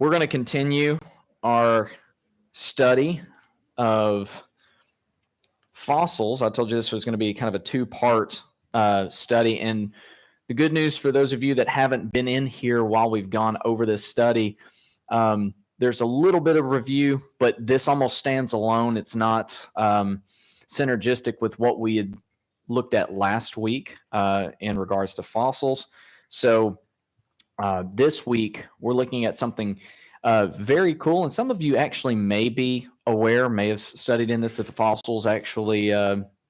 We're going to continue our study of fossils. I told you this was going to be kind of a two-part study. And the good news for those of you that haven't been in here while we've gone over this study, there's a little bit of review, but this almost stands alone. It's not synergistic with what we had looked at last week in regards to fossils. So this week, we're looking at something very cool. And some of you actually may be aware, may have studied in this. If fossils actually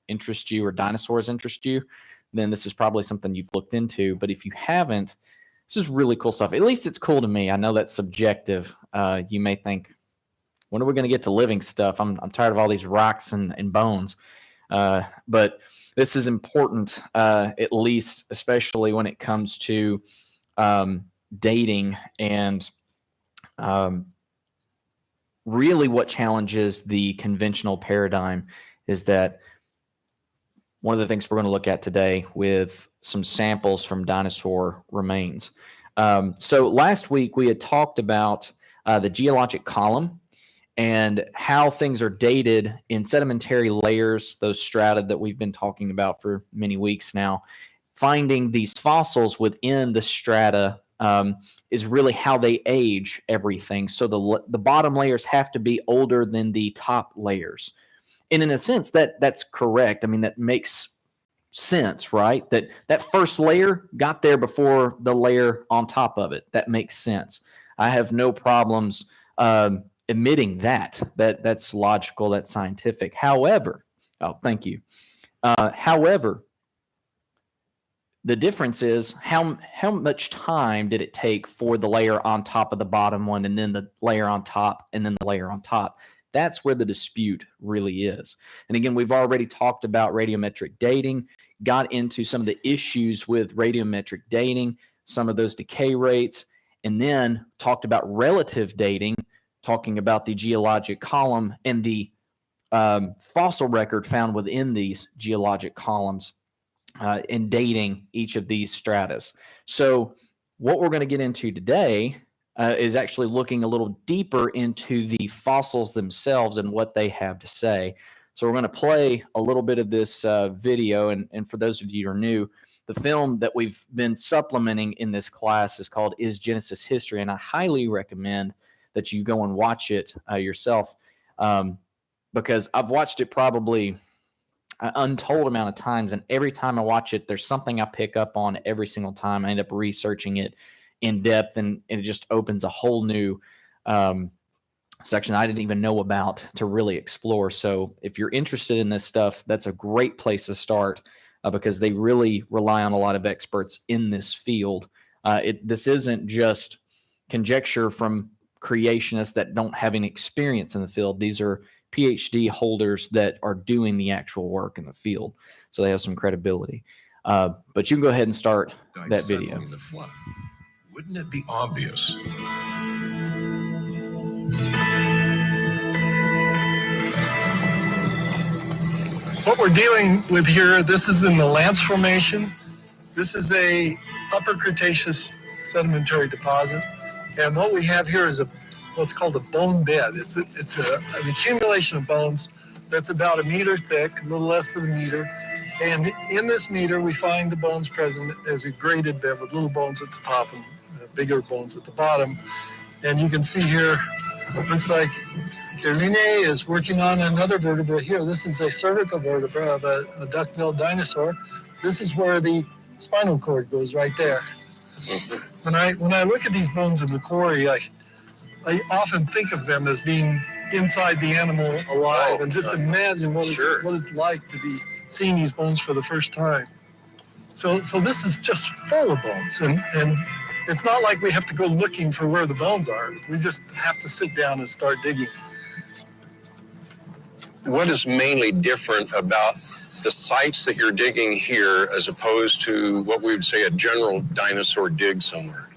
interest you or dinosaurs interest you, then this is probably something you've looked into. But if you haven't, this is really cool stuff. At least it's cool to me. I know that's subjective. You may think, when are we going to get to living stuff? I'm tired of all these rocks and bones. But this is important, at least, especially when it comes to dating and really what challenges the conventional paradigm is that one of the things we're going to look at today with some samples from dinosaur remains. So last week we had talked about the geologic column and how things are dated in sedimentary layers, those strata that we've been talking about for many weeks now. Finding these fossils within the strata is really how they age everything. So the bottom layers have to be older than the top layers. And in a sense, that's correct. I mean, that makes sense, right? That first layer got there before the layer on top of it. That makes sense. I have no problems admitting that's logical, that's scientific. However, thank you. However, the difference is how much time did it take for the layer on top of the bottom one and then the layer on top and then the layer on top? That's where the dispute really is. And again, we've already talked about radiometric dating, got into some of the issues with radiometric dating, some of those decay rates, and then talked about relative dating, talking about the geologic column and the fossil record found within these geologic columns. In dating each of these stratas. So what we're going to get into today is actually looking a little deeper into the fossils themselves and what they have to say. So we're going to play a little bit of this video. And for those of you who are new, the film that we've been supplementing in this class is called Is Genesis History? And I highly recommend that you go and watch it yourself because I've watched it probably an untold amount of times, and every time I watch it, there's something I pick up on every single time. I end up researching it in depth, and it just opens a whole new section I didn't even know about to really explore. So if you're interested in this stuff, that's a great place to start because they really rely on a lot of experts in this field. This isn't just conjecture from creationists that don't have any experience in the field. These are PhD holders that are doing the actual work in the field. So they have some credibility. But you can go ahead and start that video. Wouldn't it be obvious? What we're dealing with here, this is in the Lance Formation. This is a Upper Cretaceous sedimentary deposit. And what we have here is what's called a bone bed. It's an accumulation of bones that's about a meter thick, a little less than a meter. And in this meter, we find the bones present as a graded bed with little bones at the top and bigger bones at the bottom. And you can see here, it looks like Linne is working on another vertebra here. This is a cervical vertebra of a duck-billed dinosaur. This is where the spinal cord goes right there. When I look at these bones in the quarry, I often think of them as being inside the animal alive, and just imagine what it's like to be seeing these bones for the first time. So this is just full of bones, and it's not like we have to go looking for where the bones are. We just have to sit down and start digging. What is mainly different about the sites that you're digging here as opposed to what we would say a general dinosaur dig somewhere?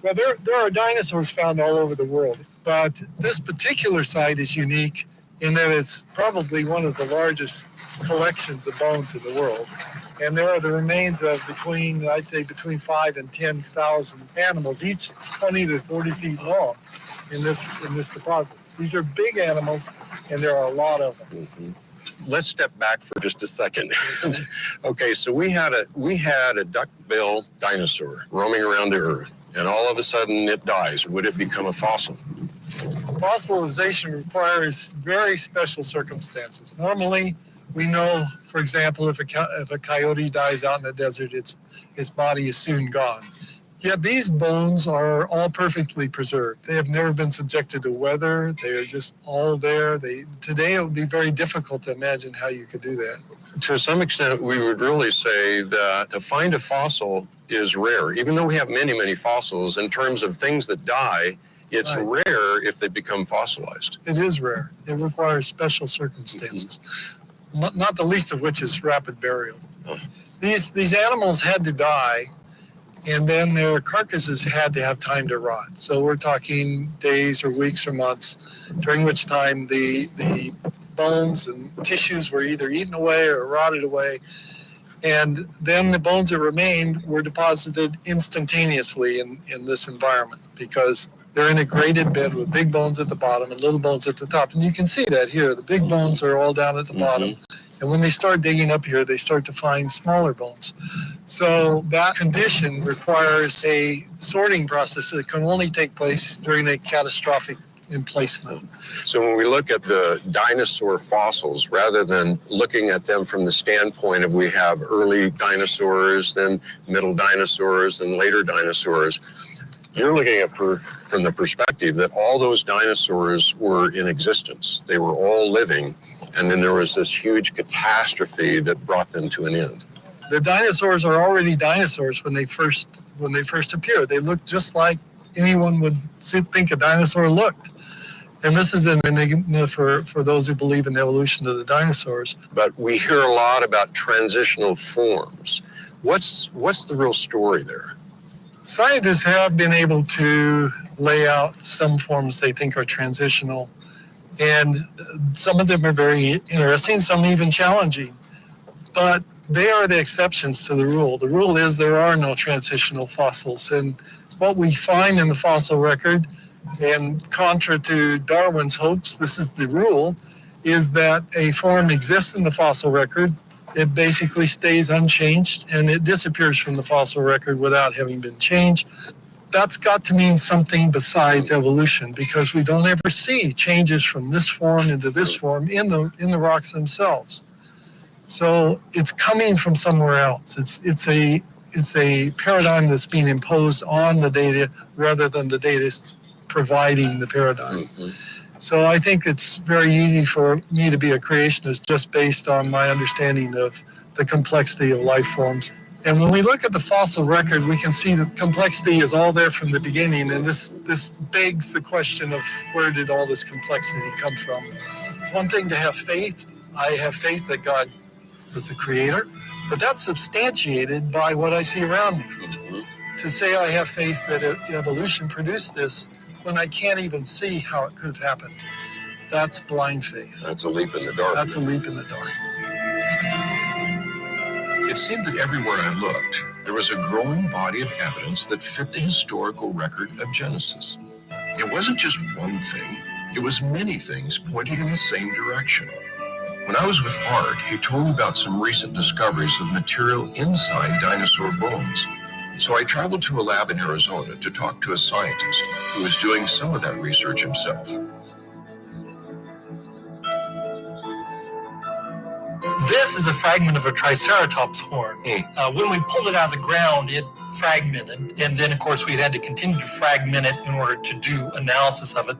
Well, there are dinosaurs found all over the world, but this particular site is unique in that it's probably one of the largest collections of bones in the world. And there are the remains of I'd say between 5 and 10,000 animals, each 20 to 40 feet long in this deposit. These are big animals, and there are a lot of them. Mm-hmm. Let's step back for just a second. Okay, so we had a duck-bill dinosaur roaming around the Earth, and all of a sudden it dies. Would it become a fossil? Fossilization requires very special circumstances. Normally, we know, for example, if a coyote dies out in the desert, its body is soon gone. Yet these bones are all perfectly preserved. They have never been subjected to weather. They are just all there. Today it would be very difficult to imagine how you could do that. To some extent, we would really say that to find a fossil is rare. Even though we have many, many fossils, in terms of things that die, it's Right. rare if they become fossilized. It is rare. It requires special circumstances, not the least of which is rapid burial. Oh. These animals had to die, and then their carcasses had to have time to rot. So we're talking days or weeks or months, during which time the bones and tissues were either eaten away or rotted away. And then the bones that remained were deposited instantaneously in this environment, because they're in a graded bed with big bones at the bottom and little bones at the top. And you can see that here. The big bones are all down at the bottom. And when they start digging up here, they start to find smaller bones. So that condition requires a sorting process that can only take place during a catastrophic emplacement. So when we look at the dinosaur fossils, rather than looking at them from the standpoint of we have early dinosaurs, then middle dinosaurs, and later dinosaurs, you're looking at from the perspective that all those dinosaurs were in existence. They were all living, and then there was this huge catastrophe that brought them to an end. The dinosaurs are already dinosaurs when they first appear. They look just like anyone would think a dinosaur looked. And this is an enigma for those who believe in the evolution of the dinosaurs. But we hear a lot about transitional forms. What's the real story there? Scientists have been able to lay out some forms they think are transitional, and some of them are very interesting, some even challenging. But they are the exceptions to the rule. The rule is there are no transitional fossils, and what we find in the fossil record, and contra to Darwin's hopes, this is the rule, is that a form exists in the fossil record. It basically stays unchanged, and it disappears from the fossil record without having been changed. That's got to mean something besides evolution, because we don't ever see changes from this form into this form in the rocks themselves. So it's coming from somewhere else. It's a paradigm that's being imposed on the data rather than the data providing the paradigm. So I think it's very easy for me to be a creationist just based on my understanding of the complexity of life forms. And when we look at the fossil record, we can see that complexity is all there from the beginning. And this begs the question of where did all this complexity come from? It's one thing to have faith. I have faith that God was the creator, but that's substantiated by what I see around me. To say I have faith that evolution produced this when I can't even see how it could have happened, that's blind faith. That's a leap in the dark. That's a leap in the dark. It seemed that everywhere I looked, there was a growing body of evidence that fit the historical record of Genesis. It wasn't just one thing, it was many things pointing in the same direction. When I was with Art, he told me about some recent discoveries of material inside dinosaur bones. So I traveled to a lab in Arizona to talk to a scientist who was doing some of that research himself. This is a fragment of a Triceratops horn. When we pulled it out of the ground, it fragmented, and then, of course, we had to continue to fragment it in order to do analysis of it.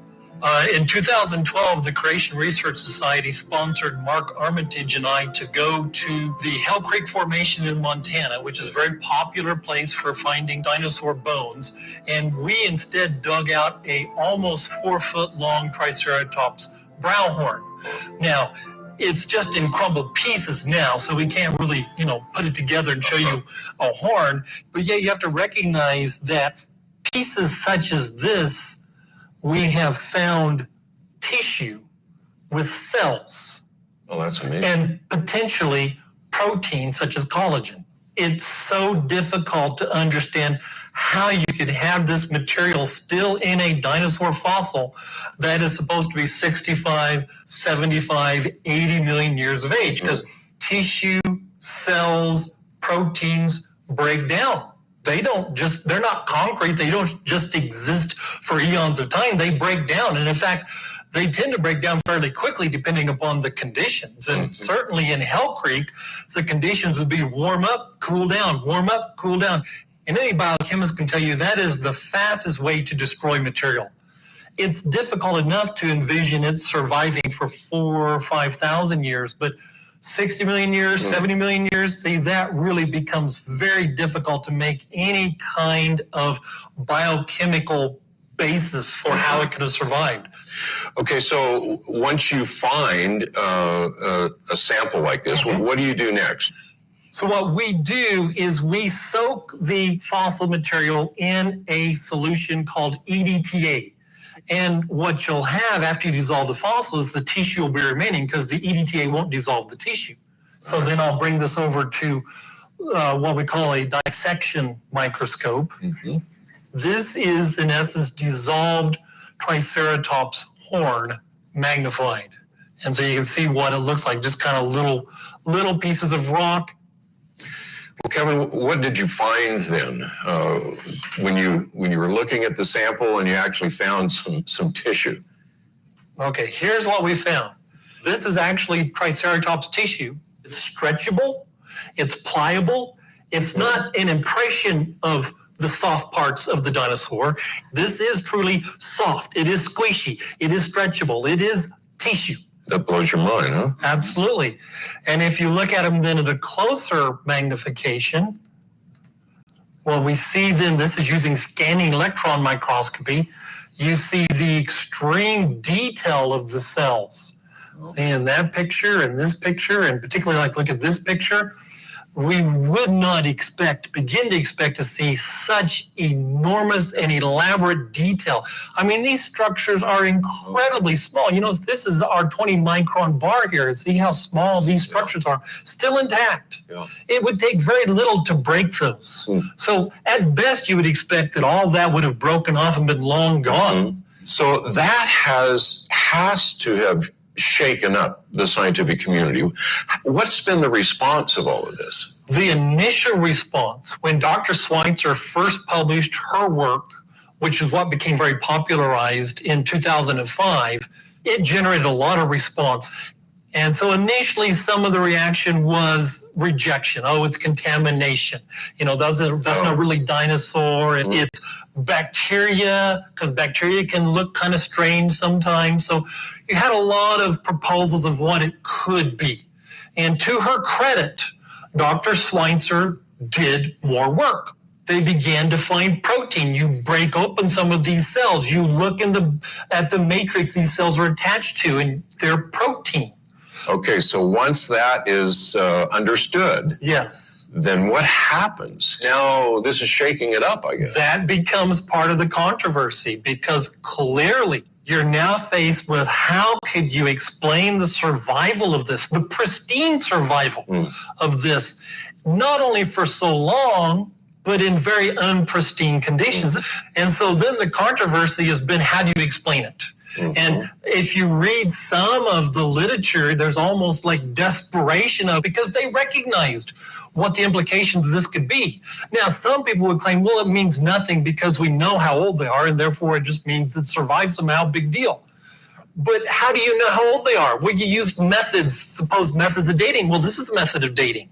In 2012, the Creation Research Society sponsored Mark Armitage and I to go to the Hell Creek Formation in Montana, which is a very popular place for finding dinosaur bones. And we instead dug out a almost 4-foot-long Triceratops brow horn. Now, it's just in crumbled pieces now, so we can't really, put it together and show you a horn. But yeah, you have to recognize that pieces such as this, we have found tissue with cells Oh, that's amazing. and potentially proteins such as collagen. It's so difficult to understand how you could have this material still in a dinosaur fossil that is supposed to be 65, 75, 80 million years of age, because tissue, cells, proteins break down. They're not concrete. They don't just exist for eons of time. They break down. And in fact, they tend to break down fairly quickly depending upon the conditions. And certainly in Hell Creek, the conditions would be warm up, cool down, warm up, cool down. And any biochemist can tell you that is the fastest way to destroy material. It's difficult enough to envision it surviving for 4,000 or 5,000 years, but 60 million years, 70 million years, see, that really becomes very difficult to make any kind of biochemical basis for how it could have survived. Okay, so once you find a sample like this, what do you do next? So what we do is we soak the fossil material in a solution called EDTA. And what you'll have after you dissolve the fossil is the tissue will be remaining because the EDTA won't dissolve the tissue. So then I'll bring this over to what we call a dissection microscope. This is, in essence, dissolved Triceratops horn magnified. And so you can see what it looks like, just kind of little pieces of rock. Well, Kevin, what did you find then when you were looking at the sample and you actually found some tissue? Okay, here's what we found. This is actually Triceratops tissue. It's stretchable, it's pliable, it's not an impression of the soft parts of the dinosaur. This is truly soft, it is squishy, it is stretchable, it is tissue. That blows your mind, huh? Absolutely. And if you look at them then at a closer magnification, what we see then, this is using scanning electron microscopy, you see the extreme detail of the cells. See, in that picture, in this picture, and particularly like look at this picture, we would not begin to expect to see such enormous and elaborate detail. I mean, these structures are incredibly small. You know, this is our 20 micron bar here. See how small these structures are, still intact. It would take very little to break those. So at best, you would expect that all that would have broken off and been long gone. So that has to have shaken up the scientific community. What's been the response of all of this? The initial response, when Dr. Schweitzer first published her work, which is what became very popularized in 2005, it generated a lot of response. And so initially, some of the reaction was rejection. Oh, it's contamination. You know, that's not really dinosaur. It's bacteria, because bacteria can look kind of strange sometimes. So you had a lot of proposals of what it could be. And to her credit, Dr. Schweitzer did more work. They began to find protein. You break open some of these cells. You look at the matrix these cells are attached to, and they're protein. Okay, so once that is understood, yes, then what happens? Now this is shaking it up, I guess. That becomes part of the controversy because clearly you're now faced with how could you explain the survival of this, the pristine survival of this, not only for so long, but in very unpristine conditions. And so then the controversy has been, how do you explain it? And if you read some of the literature, there's almost like desperation because they recognized what the implications of this could be. Now, some people would claim, well, it means nothing because we know how old they are, and therefore it just means it survived somehow, big deal. But how do you know how old they are? Well, you use supposed methods of dating. Well, this is a method of dating.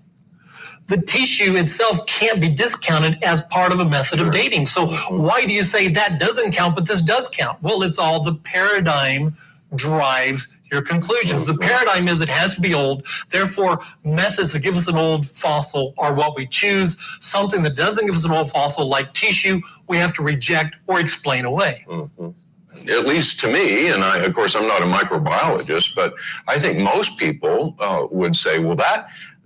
The tissue itself can't be discounted as part of a method of dating. So why do you say that doesn't count, but this does count? Well, it's all the paradigm drives your conclusions. The paradigm is it has to be old. Therefore, methods that give us an old fossil are what we choose. Something that doesn't give us an old fossil, like tissue, we have to reject or explain away. At least to me, and of course, I'm not a microbiologist, but I think most people would say, well,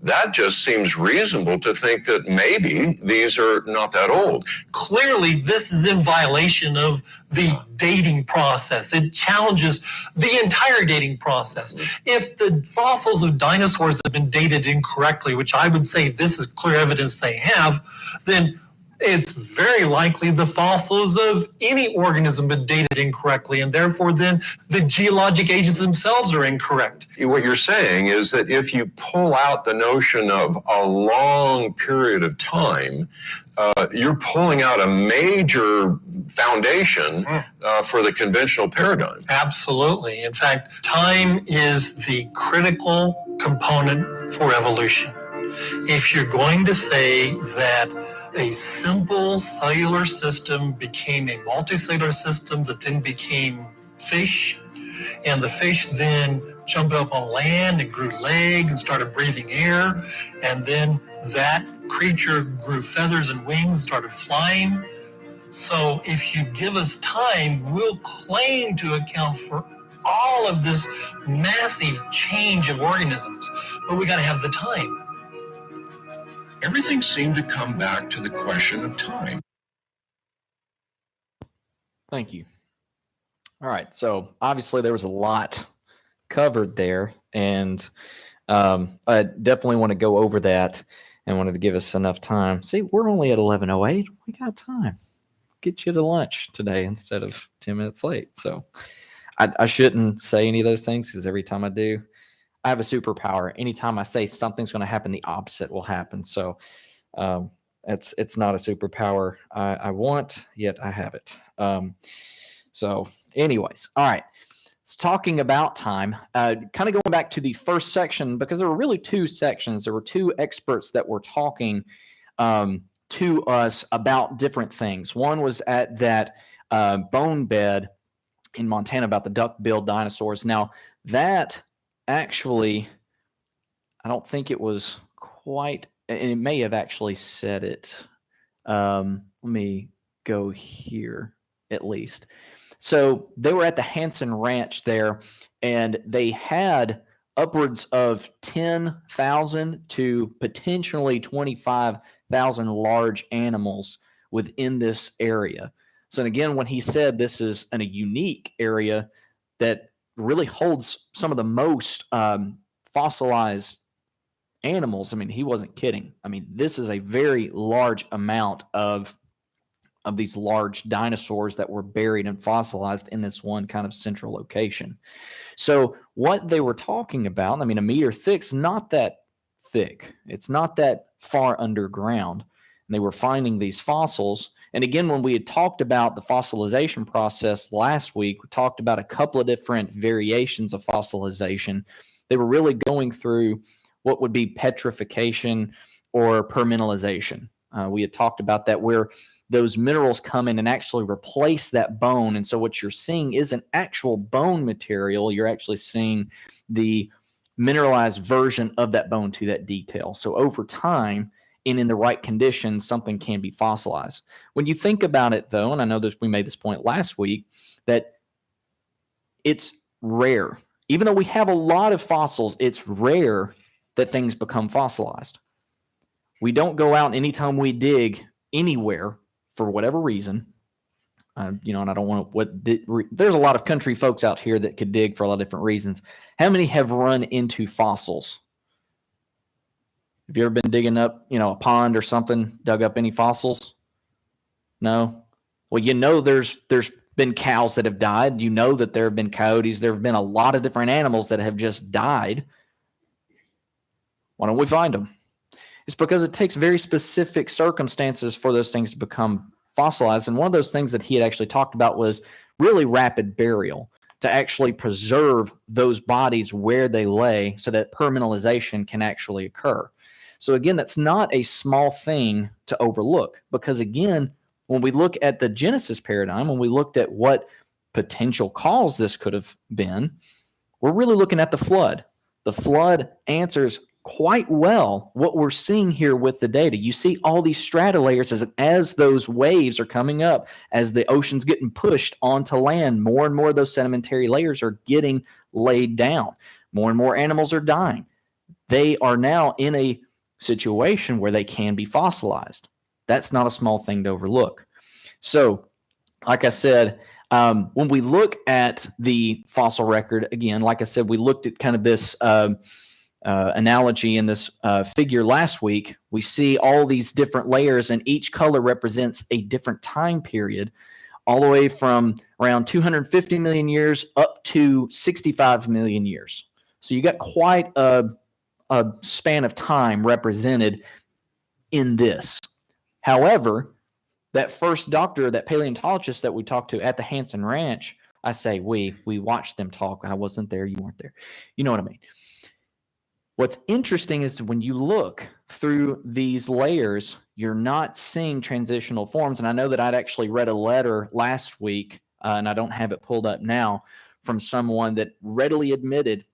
That just seems reasonable to think that maybe these are not that old. Clearly, this is in violation of the dating process. It challenges the entire dating process. If the fossils of dinosaurs have been dated incorrectly, which I would say this is clear evidence they have, then it's very likely the fossils of any organism have been dated incorrectly, and therefore then the geologic ages themselves are incorrect. What you're saying is that if you pull out the notion of a long period of time, you're pulling out a major foundation for the conventional paradigm. Absolutely. In fact, time is the critical component for evolution. If you're going to say that a simple cellular system became a multicellular system that then became fish, and the fish then jumped up on land and grew legs and started breathing air, and then that creature grew feathers and wings and started flying. So if you give us time, we'll claim to account for all of this massive change of organisms, but we got to have the time. Everything seemed to come back to the question of time. Thank you. All right. So obviously there was a lot covered there, and I definitely want to go over that and wanted to give us enough time. See, we're only at 11:08. We got time. Get you to lunch today instead of 10 minutes late. So I shouldn't say any of those things, because every time I do, I have a superpower. Anytime I say something's going to happen, the opposite will happen. So it's not a superpower I want, yet I have it. So anyways, all right. It's talking about time, kind of going back to the first section, because there were really two sections. There were two experts that were talking to us about different things. One was at that bone bed in Montana about the duck-billed dinosaurs. Now, that actually, I don't think it was quite, and it may have actually said it. Let me go here at least. So they were at the Hansen Ranch there, and they had upwards of 10,000 to potentially 25,000 large animals within this area. So again, when he said this is a unique area that really holds some of the most fossilized animals, I mean, he wasn't kidding. I mean, this is a very large amount of these large dinosaurs that were buried and fossilized in this one kind of central location. So what they were talking about, I mean, a meter thick's not that thick. It's not that far underground. And they were finding these fossils. And again, when we had talked about the fossilization process last week, we talked about a couple of different variations of fossilization. They were really going through what would be petrification or permineralization. We had talked about that, where those minerals come in and actually replace that bone. And so what you're seeing isn't actual bone material. You're actually seeing the mineralized version of that bone to that detail. So over time, and in the right conditions, something can be fossilized. When you think about it, though, and I know that we made this point last week, that it's rare. Even though we have a lot of fossils, it's rare that things become fossilized. We don't go out anytime we dig anywhere for whatever reason, and I don't want to, there's a lot of country folks out here that could dig for a lot of different reasons. How many have run into fossils? Have you ever been digging up, a pond or something, dug up any fossils? No? Well, there's been cows that have died. You know that there have been coyotes. There have been a lot of different animals that have just died. Why don't we find them? It's because it takes very specific circumstances for those things to become fossilized. And one of those things that he had actually talked about was really rapid burial, to actually preserve those bodies where they lay so that permineralization can actually occur. So again, that's not a small thing to overlook, because again, when we look at the Genesis paradigm, when we looked at what potential cause this could have been, we're really looking at the flood. The flood answers quite well what we're seeing here with the data. You see all these strata layers as those waves are coming up, as the ocean's getting pushed onto land, more and more of those sedimentary layers are getting laid down. More and more animals are dying. they are now in a situation where they can be fossilized. That's not a small thing to overlook. So, like I said, when we look at the fossil record, again, like I said, we looked at kind of this analogy in this figure last week. We see all these different layers, and each color represents a different time period, all the way from around 250 million years up to 65 million years. So you got quite a span of time represented in this. However, that first doctor, that paleontologist that we talked to at the Hansen Ranch, I say we watched them talk. I wasn't there. You weren't there. You know what I mean? What's interesting is when you look through these layers, you're not seeing transitional forms. And I know that I'd actually read a letter last week, and I don't have it pulled up now, from someone that readily admitted,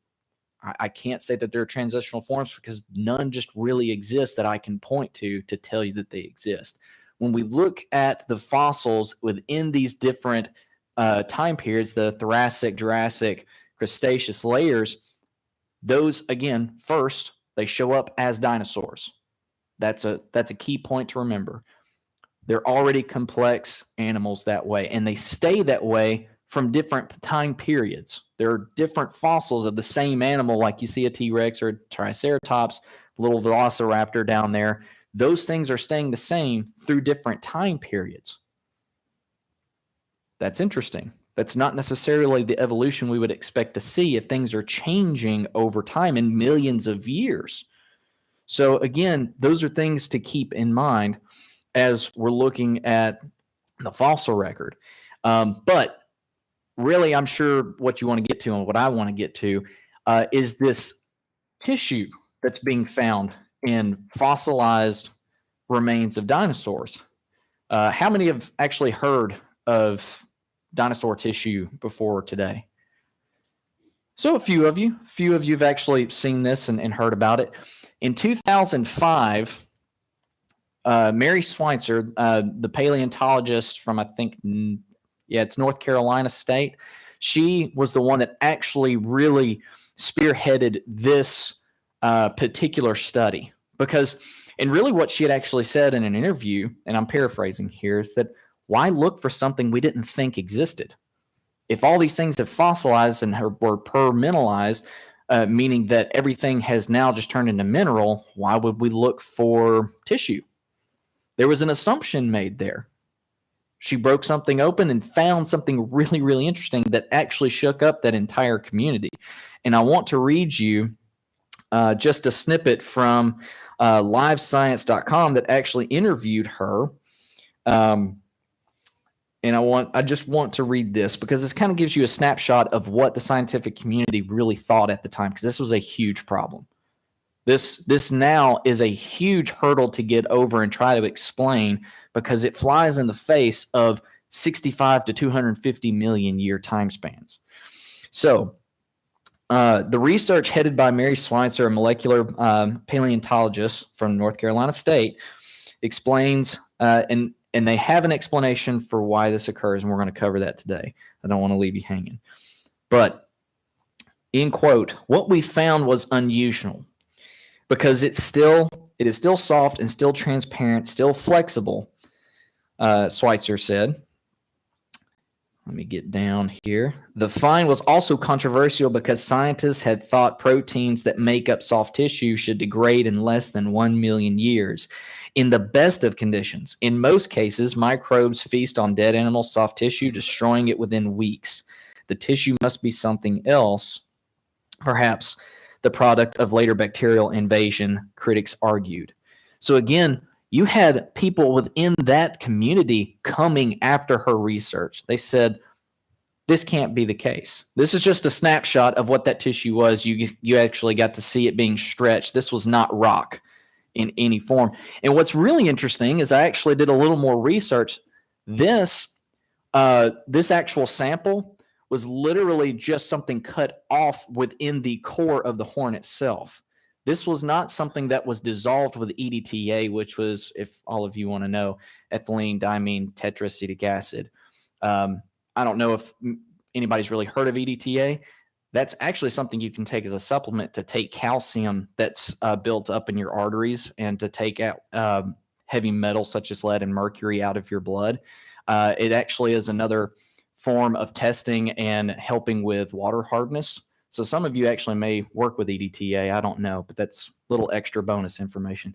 I can't say that they're transitional forms because none just really exist that I can point to tell you that they exist. When we look at the fossils within these different time periods, the Thoracic, Jurassic, Cretaceous layers, those, again, first, they show up as dinosaurs. That's a key point to remember. They're already complex animals that way, and they stay that way from different time periods. There are different fossils of the same animal, like you see a T-Rex or a Triceratops, little velociraptor down there. Those things are staying the same through different time periods. That's interesting. That's not necessarily the evolution we would expect to see if things are changing over time in millions of years. So again, those are things to keep in mind as we're looking at the fossil record. But really, I'm sure what you want to get to and what I want to get to is this tissue that's being found in fossilized remains of dinosaurs. How many have actually heard of dinosaur tissue before today? So a few of you have actually seen this and heard about it. In 2005, Mary Schweitzer, the paleontologist from, I think, it's North Carolina State, she was the one that actually really spearheaded this particular study. Because, and really what she had actually said in an interview, and I'm paraphrasing here, is that why look for something we didn't think existed? If all these things have fossilized and were permineralized, meaning that everything has now just turned into mineral, why would we look for tissue? There was an assumption made there. She broke something open and found something really, really interesting that actually shook up that entire community. And I want to read you just a snippet from livescience.com that actually interviewed her. And I just want to read this because this kind of gives you a snapshot of what the scientific community really thought at the time, because this was a huge problem. This now is a huge hurdle to get over and try to explain, because it flies in the face of 65 to 250 million year time spans. So the research headed by Mary Schweitzer, a molecular paleontologist from North Carolina State, explains, and they have an explanation for why this occurs, and we're going to cover that today. I don't want to leave you hanging. But, in quote, what we found was unusual because it is still soft and still transparent, still flexible, Schweitzer said. Let me get down here. The find was also controversial because scientists had thought proteins that make up soft tissue should degrade in less than 1 million years. In the best of conditions, in most cases, microbes feast on dead animal soft tissue, destroying it within weeks. The tissue must be something else, perhaps the product of later bacterial invasion, critics argued. So again, you had people within that community coming after her research. They said, this can't be the case. This is just a snapshot of what that tissue was. You actually got to see it being stretched. This was not rock in any form. And what's really interesting is I actually did a little more research. This actual sample was literally just something cut off within the core of the horn itself. This was not something that was dissolved with EDTA, which was, if all of you want to know, ethylene diamine tetraacetic acid. I don't know if anybody's really heard of EDTA. That's actually something you can take as a supplement to take calcium that's built up in your arteries and to take out heavy metals such as lead and mercury out of your blood. It actually is another form of testing and helping with water hardness. So some of you actually may work with EDTA. I don't know, but that's little extra bonus information.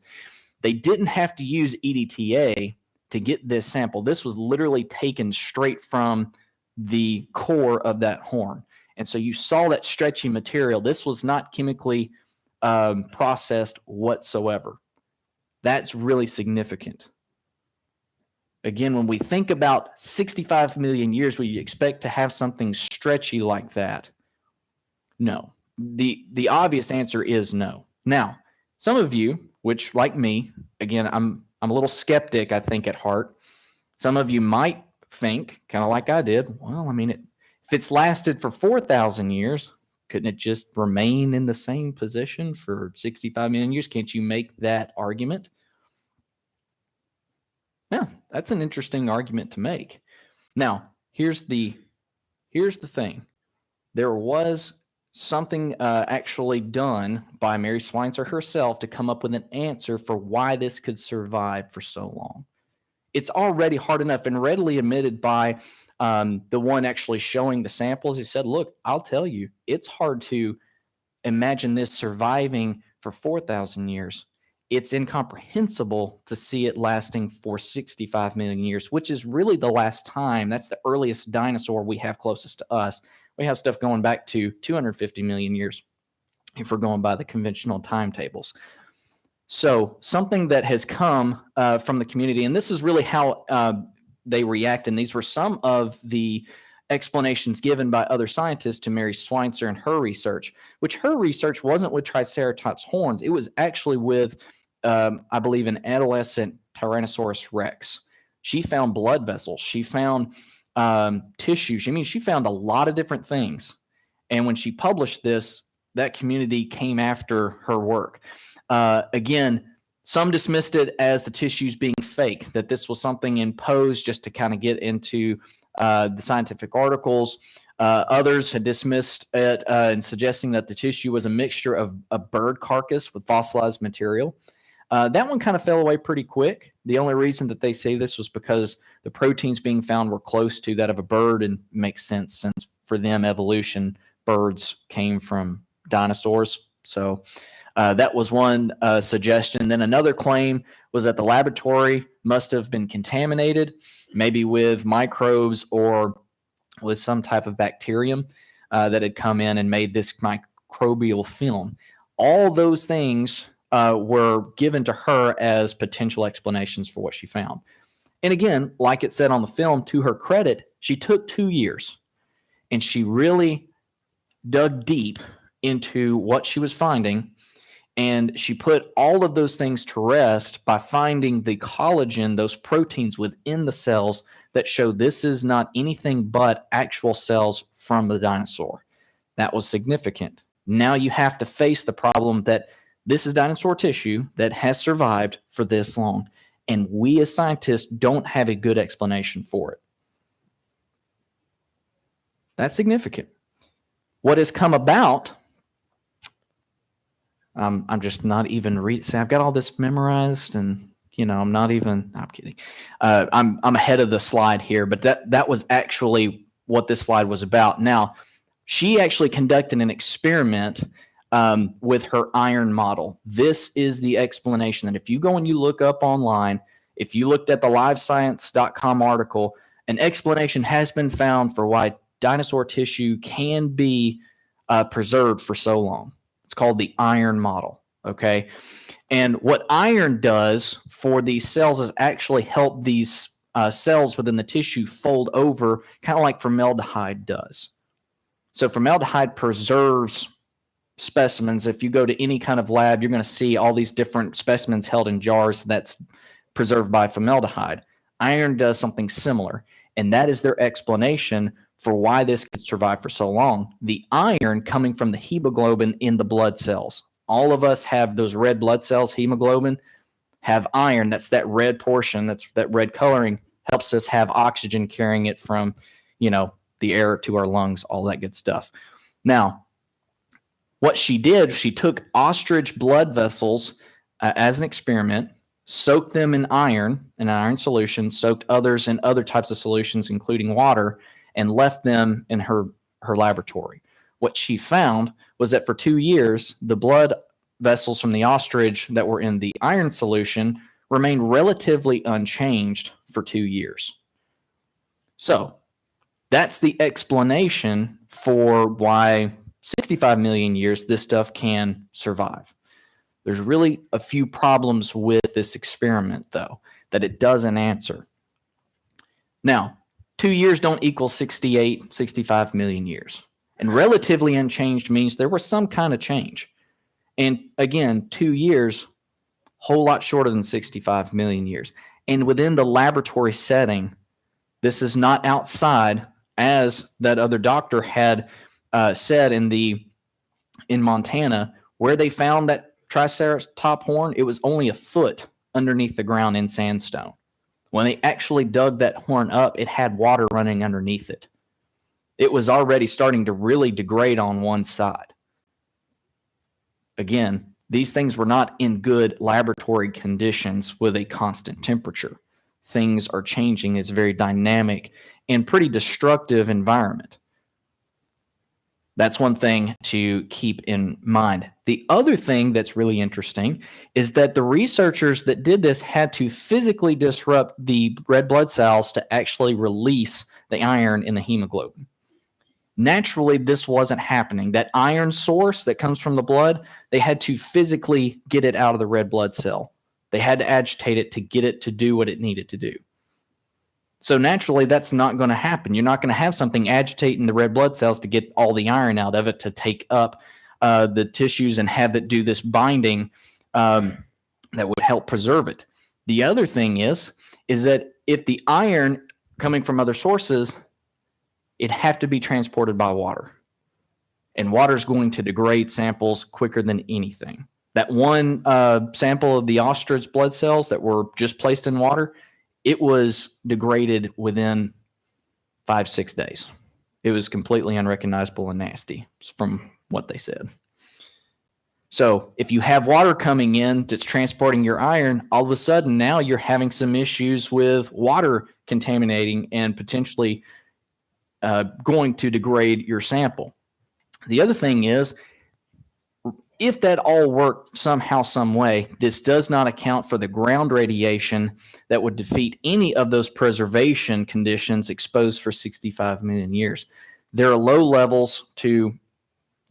They didn't have to use EDTA to get this sample. This was literally taken straight from the core of that horn. And so you saw that stretchy material. This was not chemically processed whatsoever. That's really significant. Again, when we think about 65 million years, we expect to have something stretchy like that. No. The obvious answer is no. Now, some of you, which like me, again, I'm a little skeptic, I think, at heart. Some of you might think, kind of like I did, well, I mean, if it's lasted for 4,000 years, couldn't it just remain in the same position for 65 million years? Can't you make that argument? Yeah, that's an interesting argument to make. Now, here's the thing. There was something actually done by Mary Schweitzer herself to come up with an answer for why this could survive for so long. It's already hard enough and readily admitted by the one actually showing the samples. He said, look, I'll tell you, it's hard to imagine this surviving for 4,000 years. It's incomprehensible to see it lasting for 65 million years, which is really the last time. That's the earliest dinosaur we have closest to us. We have stuff going back to 250 million years if we're going by the conventional timetables. So something that has come from the community, and this is really how they react, and these were some of the explanations given by other scientists to Mary Schweitzer and her research, which her research wasn't with Triceratops horns. It was actually with, I believe, an adolescent Tyrannosaurus rex. She found blood vessels. She found tissue. I mean, she found a lot of different things. And when she published this, that community came after her work. Again, some dismissed it as the tissues being fake, that this was something imposed just to kind of get into the scientific articles. Others had dismissed it and suggesting that the tissue was a mixture of a bird carcass with fossilized material. That one kind of fell away pretty quick. The only reason that they say this was because the proteins being found were close to that of a bird, and makes sense since for them evolution, birds came from dinosaurs. So that was one suggestion. Then another claim was that the laboratory must have been contaminated, maybe with microbes or with some type of bacterium that had come in and made this microbial film. All those things were given to her as potential explanations for what she found. And again, like it said on the film, to her credit, she took 2 years and she really dug deep into what she was finding. And she put all of those things to rest by finding the collagen, those proteins within the cells that show this is not anything but actual cells from the dinosaur. That was significant. Now you have to face the problem that this is dinosaur tissue that has survived for this long. And we as scientists don't have a good explanation for it. That's significant. What has come about, I'm just not even reading. See, I've got all this memorized, and I'm not even. I'm kidding. I'm ahead of the slide here, but that was actually what this slide was about. Now, she actually conducted an experiment with her iron model. This is the explanation that if you go and you look up online, if you looked at the livescience.com article, an explanation has been found for why dinosaur tissue can be preserved for so long. It's called the iron model, okay? And what iron does for these cells is actually help these cells within the tissue fold over, kind of like formaldehyde does. So formaldehyde preserves specimens. If you go to any kind of lab, you're going to see all these different specimens held in jars that's preserved by formaldehyde. Iron does something similar, and that is their explanation for why this could survive for so long. The iron coming from the hemoglobin in the blood cells. All of us have those red blood cells, hemoglobin, have iron. That's that red portion, that's that red coloring, helps us have oxygen carrying it from, the air to our lungs, all that good stuff. Now, What she did, she took ostrich blood vessels as an experiment, soaked them in an iron solution, soaked others in other types of solutions, including water, and left them in her laboratory. What she found was that for 2 years, the blood vessels from the ostrich that were in the iron solution remained relatively unchanged for 2 years. So that's the explanation for why 65 million years this stuff can survive. There's really a few problems with this experiment, though, that it doesn't answer. Now, 2 years don't equal 68, 65 million years. And relatively unchanged means there was some kind of change. And again, 2 years, whole lot shorter than 65 million years. And within the laboratory setting, this is not outside, as that other doctor had said in Montana, where they found that Triceratops horn, it was only a foot underneath the ground in sandstone. When they actually dug that horn up, it had water running underneath it. It was already starting to really degrade on one side. Again, these things were not in good laboratory conditions with a constant temperature. Things are changing. It's a very dynamic and pretty destructive environment. That's one thing to keep in mind. The other thing that's really interesting is that the researchers that did this had to physically disrupt the red blood cells to actually release the iron in the hemoglobin. Naturally, this wasn't happening. That iron source that comes from the blood, they had to physically get it out of the red blood cell. They had to agitate it to get it to do what it needed to do. So naturally, that's not going to happen. You're not going to have something agitating the red blood cells to get all the iron out of it to take up the tissues and have it do this binding that would help preserve it. The other thing is that if the iron coming from other sources, it'd have to be transported by water. And water is going to degrade samples quicker than anything. That one sample of the ostrich blood cells that were just placed in water, it was degraded within 5-6 days. It was completely unrecognizable and nasty from what they said. So if you have water coming in that's transporting your iron, all of a sudden now you're having some issues with water contaminating and potentially going to degrade your sample. The other thing is, if that all worked somehow, some way, this does not account for the ground radiation that would defeat any of those preservation conditions exposed for 65 million years. There are low levels to,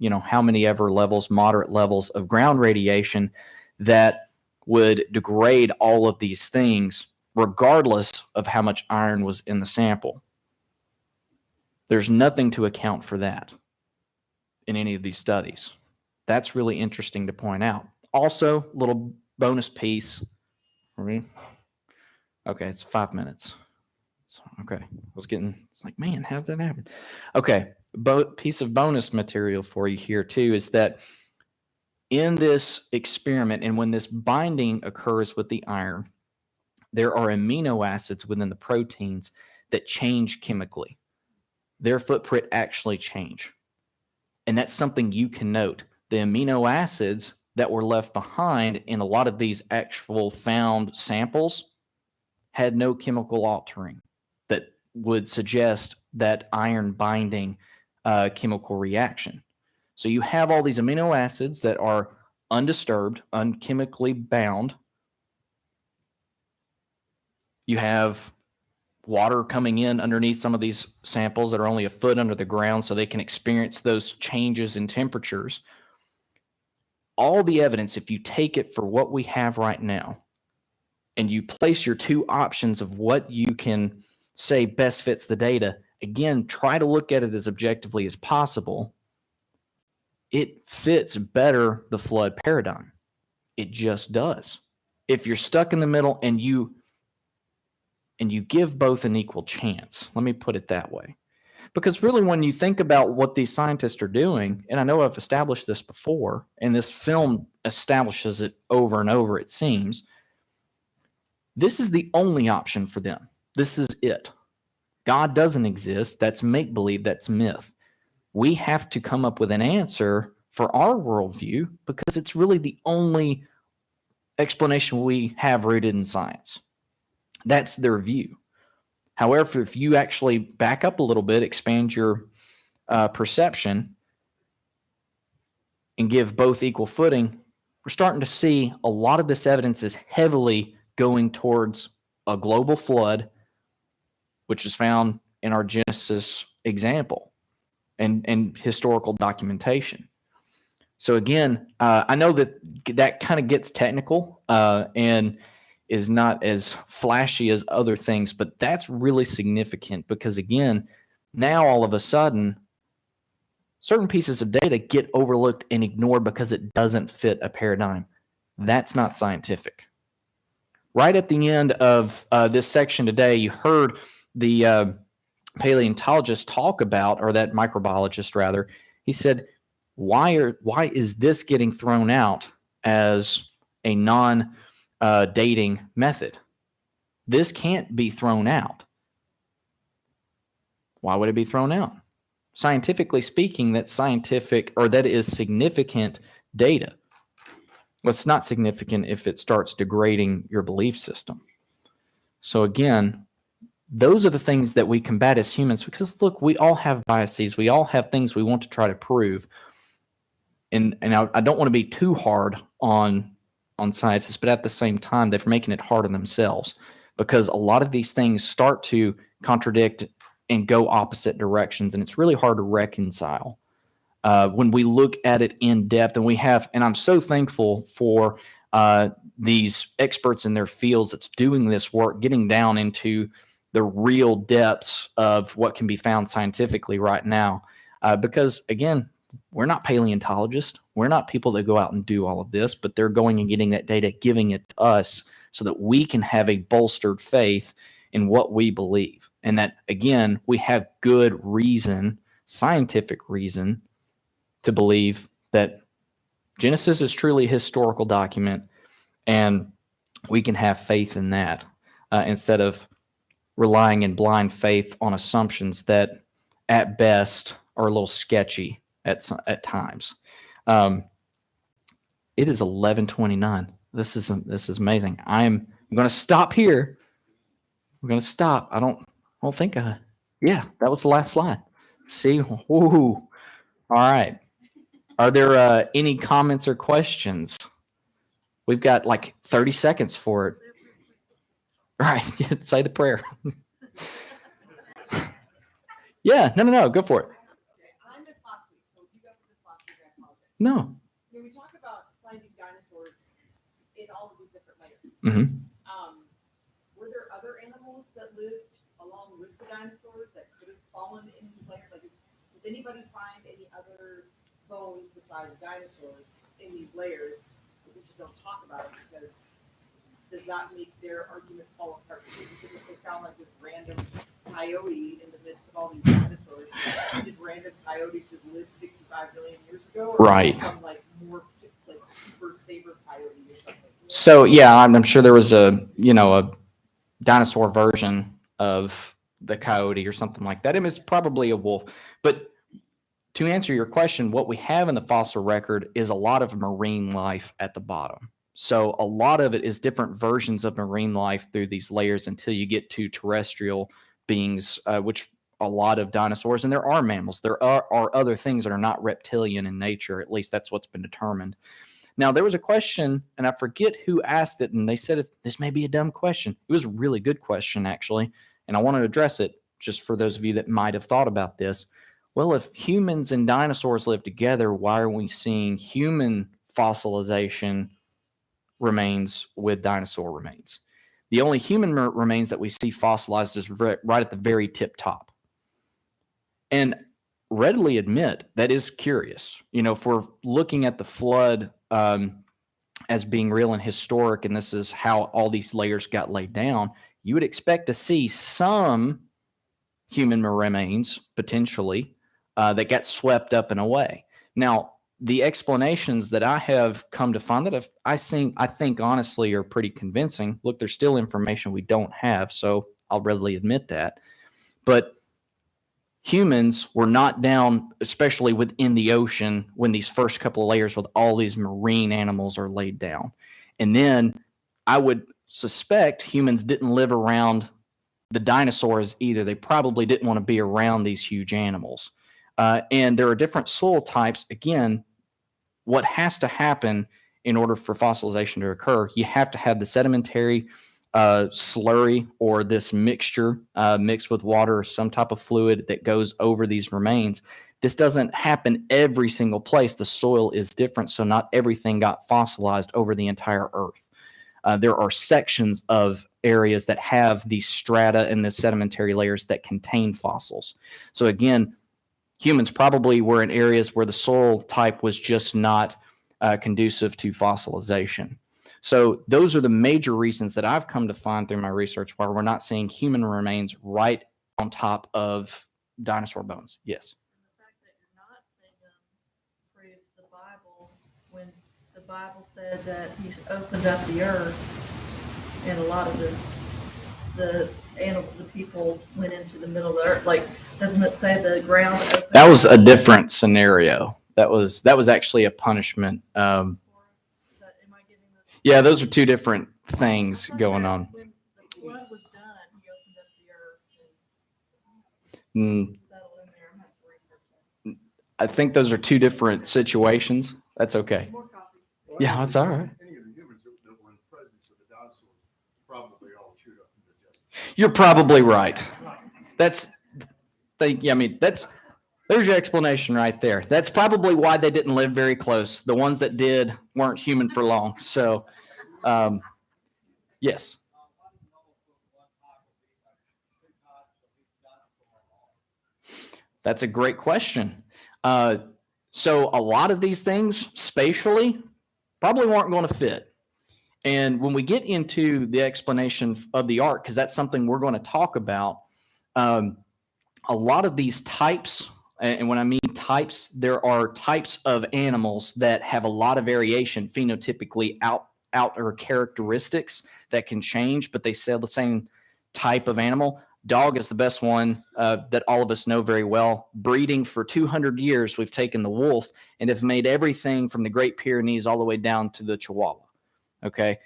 how many ever levels, moderate levels of ground radiation that would degrade all of these things, regardless of how much iron was in the sample. There's nothing to account for that in any of these studies. That's really interesting to point out. Also, little bonus piece. Okay, it's 5 minutes. Okay, it's like, man, how did that happen? Okay, piece of bonus material for you here too is that in this experiment and when this binding occurs with the iron, there are amino acids within the proteins that change chemically. Their footprint actually change. And that's something you can note. The amino acids that were left behind in a lot of these actual found samples had no chemical altering that would suggest that iron binding chemical reaction. So you have all these amino acids that are undisturbed, unchemically bound. You have water coming in underneath some of these samples that are only a foot under the ground so they can experience those changes in temperatures. All the evidence, if you take it for what we have right now, and you place your two options of what you can say best fits the data, again, try to look at it as objectively as possible. It fits better the flood paradigm. It just does. If you're stuck in the middle and you give both an equal chance, let me put it that way. Because really, when you think about what these scientists are doing, and I know I've established this before, and this film establishes it over and over, it seems, this is the only option for them. This is it. God doesn't exist. That's make-believe. That's myth. We have to come up with an answer for our worldview because it's really the only explanation we have rooted in science. That's their view. However, if you actually back up a little bit, expand your perception, and give both equal footing, we're starting to see a lot of this evidence is heavily going towards a global flood, which is found in our Genesis example and historical documentation. So again, I know that kind of gets technical and is not as flashy as other things, but that's really significant because again, now all of a sudden, certain pieces of data get overlooked and ignored because it doesn't fit a paradigm. That's not scientific. Right at the end of this section today, you heard the paleontologist talk about, or that microbiologist rather, he said, why is this getting thrown out as a non-dating method? This can't be thrown out. Why would it be thrown out? Scientifically speaking, that's scientific, or that is significant data. Well, it's not significant if it starts degrading your belief system. So again, those are the things that we combat as humans because, look, we all have biases. We all have things we want to try to prove. And I don't want to be too hard on scientists, but at the same time, they're making it hard on themselves because a lot of these things start to contradict and go opposite directions, and it's really hard to reconcile when we look at it in depth. And I'm so thankful for these experts in their fields that's doing this work, getting down into the real depths of what can be found scientifically right now. Because again, we're not paleontologists. We're not people that go out and do all of this, but they're going and getting that data, giving it to us so that we can have a bolstered faith in what we believe. And that, again, we have good reason, scientific reason, to believe that Genesis is truly a historical document, and we can have faith in that instead of relying in blind faith on assumptions that, at best, are a little sketchy at times. It is 11:29. This is amazing. I'm going to stop here. We're going to stop. I don't think yeah, that was the last slide. See, woo. All right. Are there any comments or questions? We've got like 30 seconds for it. All right, say the prayer. Yeah, no, go for it. I missed last week, so if you got this last week, I apologize. No. When we talk about finding dinosaurs in all of these different layers, Mm-hmm. were there other animals that lived along with the dinosaurs that could have fallen in these layers? Like, does anybody find any other bones besides dinosaurs in these layers? We just don't talk about it because does that make their argument fall apart? Because if they found like this random coyote in the midst of all these dinosaurs, did random coyotes just live 65 million years ago? Or Right. some like morphed, like super saber coyote or something? So yeah, I'm sure there was a dinosaur version of the coyote or something like that. I mean, it's probably a wolf. But to answer your question, what we have in the fossil record is a lot of marine life at the bottom. So a lot of it is different versions of marine life through these layers until you get to terrestrial beings, which a lot of dinosaurs, and there are mammals. There are other things that are not reptilian in nature. At least that's what's been determined. Now, there was a question, and I forget who asked it, and they said this may be a dumb question. It was a really good question, actually, and I want to address it just for those of you that might have thought about this. Well, if humans and dinosaurs live together, why are we seeing human fossilization remains with dinosaur remains? The only human remains that we see fossilized is right at the very tip top. And readily admit that is curious. If we're looking at the flood as being real and historic, and this is how all these layers got laid down, you would expect to see some human remains potentially that got swept up and away. Now, the explanations that I have come to find that I think honestly are pretty convincing. Look, there's still information we don't have, so I'll readily admit that. But humans were not down, especially within the ocean, when these first couple of layers with all these marine animals are laid down. And then I would suspect humans didn't live around the dinosaurs either. They probably didn't want to be around these huge animals. And there are different soil types. Again, what has to happen in order for fossilization to occur, you have to have the sedimentary slurry or this mixture mixed with water or some type of fluid that goes over these remains. This doesn't happen every single place. The soil is different, so not everything got fossilized over the entire Earth. There are sections of areas that have these strata and the sedimentary layers that contain fossils. So again, humans probably were in areas where the soil type was just not conducive to fossilization. So those are the major reasons that I've come to find through my research why we're not seeing human remains right on top of dinosaur bones. Yes. The fact that you're not seeing them proves the Bible, when the Bible said that He opened up the earth, and a lot of the people went into the middle of the earth. Like, doesn't it say the ground opened? That was a different scenario. That was actually a punishment. Am I getting this? Yeah, those are two different things going on. When the flood was done, He opened up the earth Mm, and settled in there. I'm going to have to research that. I think those are two different situations. That's okay. More coffee. Yeah, that's all right. Any of the humans that were in the presence of the dinosaurs probably all chewed up and digested. You're probably right. There's your explanation right there. That's probably why they didn't live very close. The ones that did weren't human for long. So, yes. That's a great question. So a lot of these things spatially probably weren't going to fit. And when we get into the explanation of the arc, because that's something we're going to talk about, a lot of these types, and when I mean types, there are types of animals that have a lot of variation phenotypically outer characteristics that can change, but they sell the same type of animal. Dog is the best one that all of us know very well. Breeding for 200 years, we've taken the wolf and have made everything from the Great Pyrenees all the way down to the Chihuahua. Okay.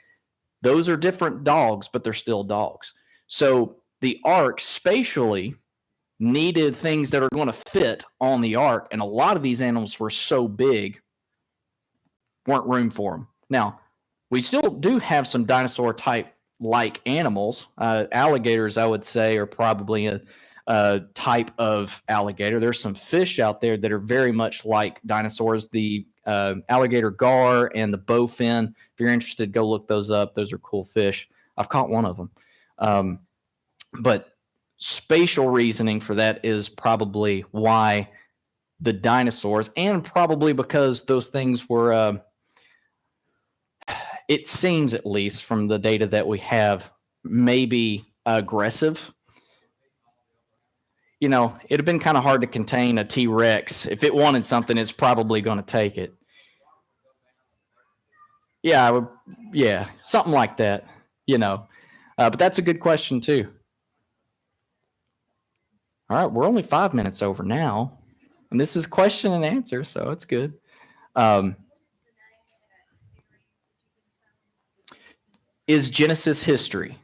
Those are different dogs, but they're still dogs. So the arc spatially needed things that are going to fit on the arc. And a lot of these animals were so big, weren't room for them. Now, we still do have some dinosaur type like animals. Alligators, I would say, are probably a type of alligator. There's some fish out there that are very much like dinosaurs. The alligator gar and the bowfin. If you're interested, go look those up. Those are cool fish. I've caught one of them. But spatial reasoning for that is probably why the dinosaurs, and probably because those things were, it seems at least from the data that we have, maybe aggressive. You know, it'd have been kind of hard to contain a T-Rex. If it wanted something, it's probably going to take it. Yeah, something like that, you know. But that's a good question too. All right, we're only 5 minutes over now, and this is question and answer, so it's good. Is Genesis history.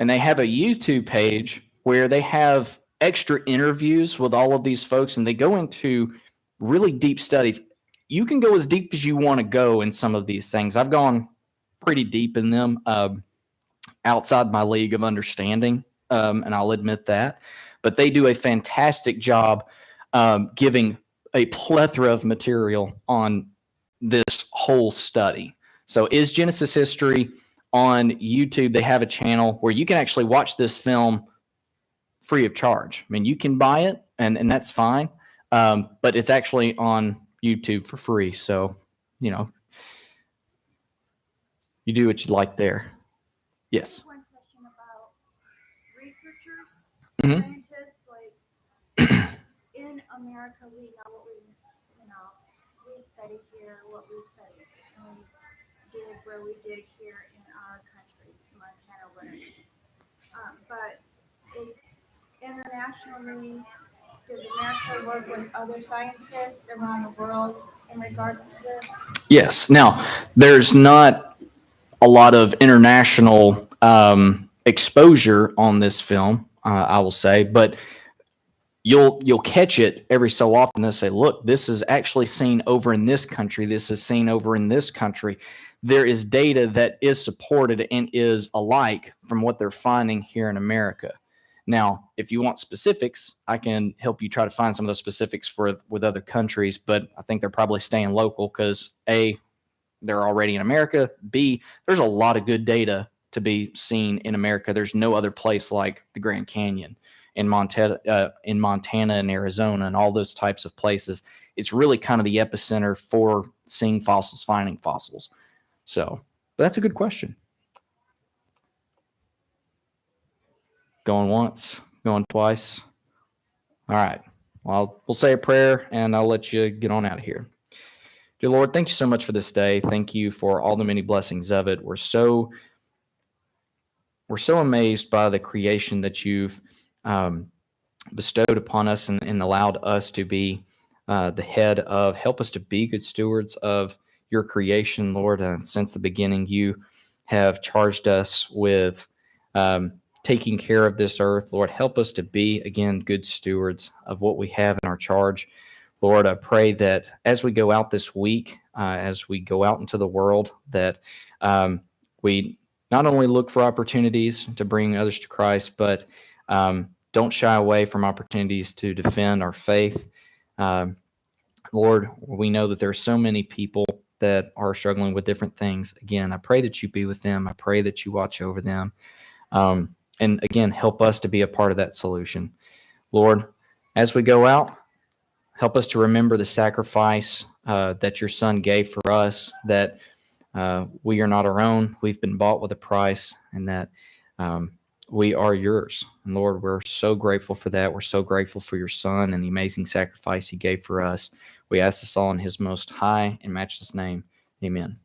And they have a YouTube page where they have extra interviews with all of these folks, and they go into really deep studies. You can go as deep as you want to go in some of these things. I've gone pretty deep in them, outside my league of understanding, and I'll admit that. But they do a fantastic job giving a plethora of material on this whole study. So is Genesis history on YouTube? They have a channel where you can actually watch this film free of charge. I mean, you can buy it, and that's fine, but it's actually on YouTube for free. So, you know, you do what you like there. Yes. One question about researchers, Mhm. scientists, like in America, we know what we study here, what we study, and we dig where we dig here in our country, Montana, whatever. But internationally, does America work with other scientists around the world in regards to this? Yes. Now, there's not a lot of international exposure on this film, I will say, but you'll catch it every so often. They'll say, look, this is actually seen over in this country. This is seen over in this country. There is data that is supported and is alike from what they're finding here in America. Now, if you want specifics, I can help you try to find some of those specifics with other countries, but I think they're probably staying local because A, they're already in America. B, there's a lot of good data to be seen in America. There's no other place like the Grand Canyon in Montana and Arizona and all those types of places. It's really kind of the epicenter for seeing fossils, finding fossils. So, but that's a good question. Going once, going twice. All right. Well, we'll say a prayer and I'll let you get on out of here. Dear Lord, thank you so much for this day. Thank you for all the many blessings of it. We're so amazed by the creation that you've bestowed upon us and allowed us to be the head of. Help us to be good stewards of your creation, Lord. Since the beginning, you have charged us with taking care of this earth. Lord, help us to be, again, good stewards of what we have in our charge. Lord, I pray that as we go out this week, as we go out into the world, that we not only look for opportunities to bring others to Christ, but don't shy away from opportunities to defend our faith. Lord, we know that there are so many people that are struggling with different things. Again, I pray that you be with them. I pray that you watch over them. And again, help us to be a part of that solution. Lord, as we go out, help us to remember the sacrifice that your Son gave for us, that we are not our own. We've been bought with a price, and that we are yours. And Lord, we're so grateful for that. We're so grateful for your Son and the amazing sacrifice he gave for us. We ask this all in his most high and matchless name. Amen.